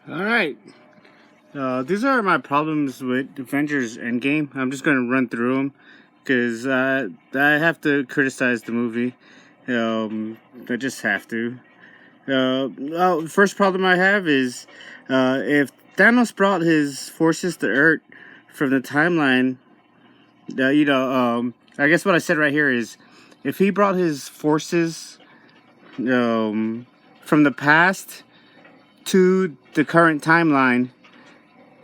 All right. These are my problems with Avengers Endgame. I'm just going to run through them because I have to criticize the movie. I just have to. First problem I have is if Thanos brought his forces to Earth from the timeline, I guess what I said right here is if he brought his forces from the past to the current timeline,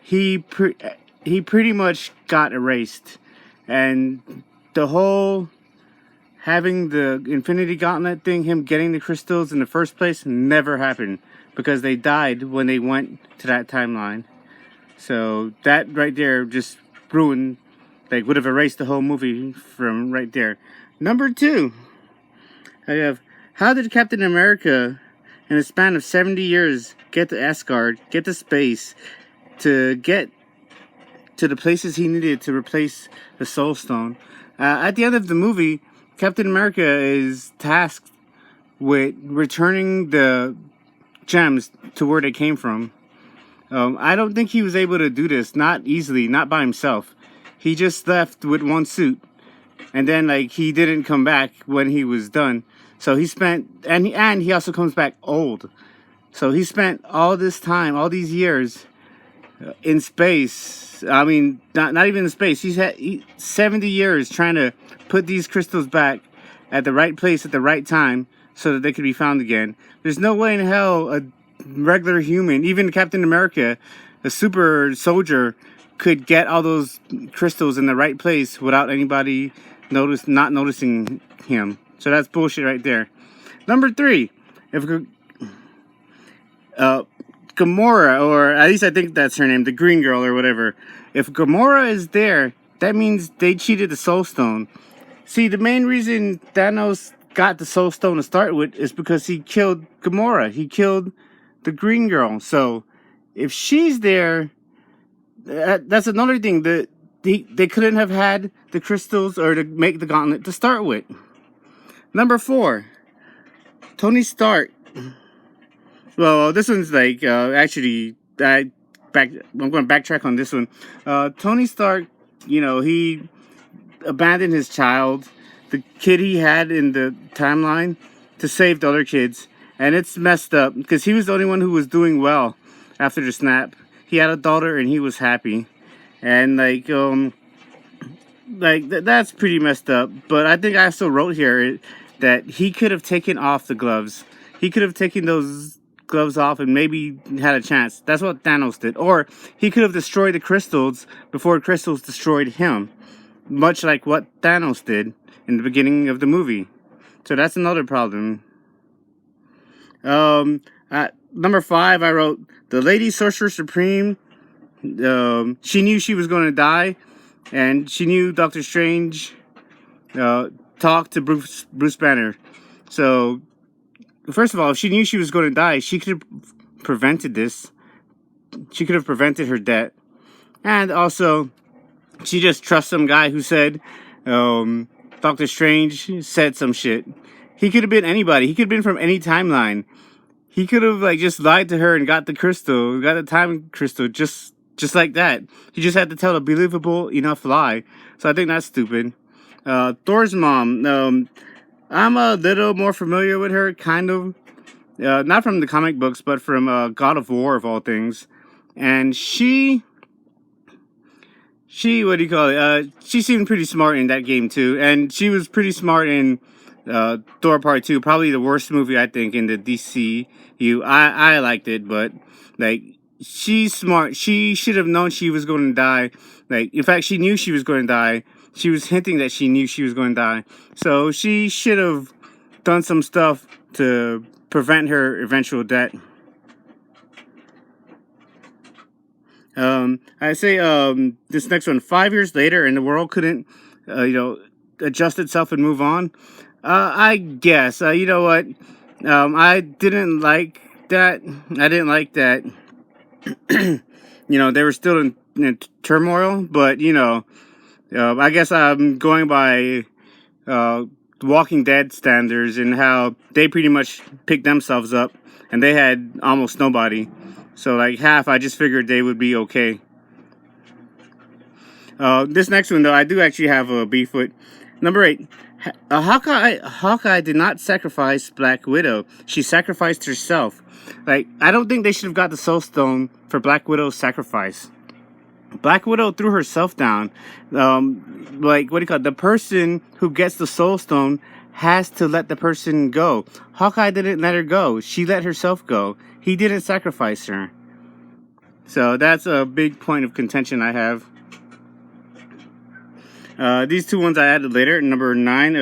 he pre- he pretty much got erased, and the whole having the Infinity Gauntlet thing, him getting the crystals in the first place, never happened because they died when they went to that timeline. So that right there just ruined, like, would have erased the whole movie from right there. Number two, I have how did Captain America, in a span of 70 years, get to Asgard, get to space, to get to the places he needed to replace the Soul Stone? At the end of the movie, Captain America is tasked with returning the gems to where they came from. I don't think he was able to do this, not easily, not by himself. He just left with one suit, and then like he didn't come back when he was done. So he spent, and he also comes back old. So he spent all this time, all these years in space. I mean, not even in space. He's had 70 years trying to put these crystals back at the right place at the right time so that they could be found again. There's no way in hell a regular human, even Captain America, a super soldier, could get all those crystals in the right place without anybody not noticing him. So that's bullshit right there. Number three, if uh, Gamora, or at least I think that's her name, the Green Girl or whatever. If Gamora is there, that means they cheated the Soul Stone. See, the main reason Thanos got the Soul Stone to start with is because he killed Gamora. He killed the Green Girl. So if she's there, that's another thing. They couldn't have had the crystals or to make the gauntlet to start with. Number four, Tony Stark. Well, this one's like actually I'm going to backtrack on this one. Tony Stark, he abandoned his child, the kid he had in the timeline, to save the other kids, and it's messed up because he was the only one who was doing well after the snap. He had a daughter and he was happy, and that's pretty messed up. But I think I also wrote here that he could have taken off the gloves. He could have taken those gloves off and maybe had a chance. That's what Thanos did. Or he could have destroyed the crystals before crystals destroyed him, much like what Thanos did in the beginning of the movie. So that's another problem. At number five, I wrote the Lady Sorcerer Supreme. She knew she was going to die, and she knew Doctor Strange talked to Bruce Banner. So first of all, if she knew she was going to die, she could have prevented this. She could have prevented her death. And also, she just trusts some guy who said Doctor Strange said some shit. He could have been anybody. He could have been from any timeline. He could have just lied to her and got the crystal, got the time crystal just like that. He just had to tell a believable enough lie. So I think that's stupid. Thor's mom. I'm a little more familiar with her, kind of. Not from the comic books, but from God of War, of all things. And she, what do you call it? She seemed pretty smart in that game, too. And she was pretty smart in Thor Part 2. Probably the worst movie, I think, in the DCU. I liked it, but, she's smart. She should have known she was going to die. In fact, she knew she was going to die. She was hinting that she knew she was going to die. So she should have done some stuff to prevent her eventual death. I say this next one, 5 years later, and the world couldn't, adjust itself and move on. I guess. You know what? I didn't like that. I didn't like that. They were still in turmoil, but I guess I'm going by Walking Dead standards and how they pretty much picked themselves up and they had almost nobody. So like half, I just figured they would be okay. This next one though, I do actually have a beef with. Number 8. Hawkeye did not sacrifice Black Widow. She sacrificed herself. Like, I don't think they should have got the Soul Stone for Black Widow's sacrifice. Black Widow threw herself down. Like, what do you call it? The person who gets the Soul Stone has to let the person go. Hawkeye didn't let her go. She let herself go. He didn't sacrifice her. So that's a big point of contention I have. These two ones I added later. Number 9,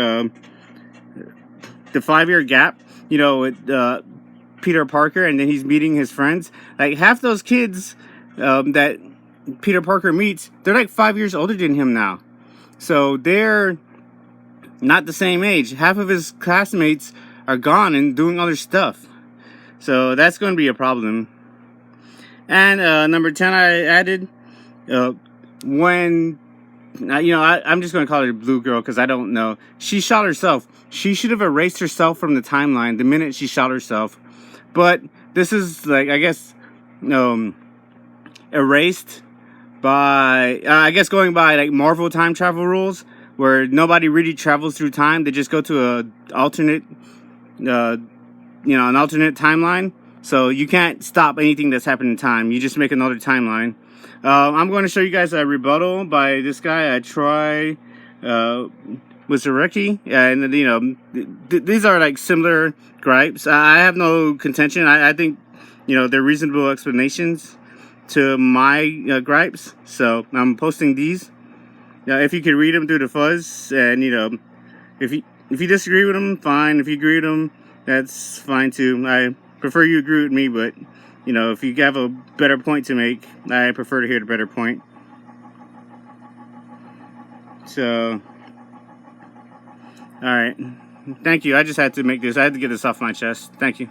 the 5-year gap. You know, with Peter Parker, and then he's meeting his friends. Like, half those kids that Peter Parker meets, they're like 5 years older than him now. So they're not the same age. Half of his classmates are gone and doing other stuff. So that's going to be a problem. And number 10, I added when, you know, I'm just going to call her Blue Girl because I don't know. She shot herself. She should have erased herself from the timeline the minute she shot herself. But this is, like, I guess, erased by, I guess, going by, like, Marvel time travel rules, where nobody really travels through time. They just go to a alternate, an alternate timeline. So you can't stop anything that's happened in time. You just make another timeline. I'm going to show you guys a rebuttal by this guy. I try with Zareki, and you know, these are like similar gripes. I have no contention. I think, you know, they're reasonable explanations to my gripes. So I'm posting these. If you could read them through the fuzz, and you know, if you disagree with them, fine. If you agree with them, that's fine too. I prefer you agree with me, but you know, if you have a better point to make, I prefer to hear the better point. So, all right. Thank you. I just had to make this. I had to get this off my chest. Thank you.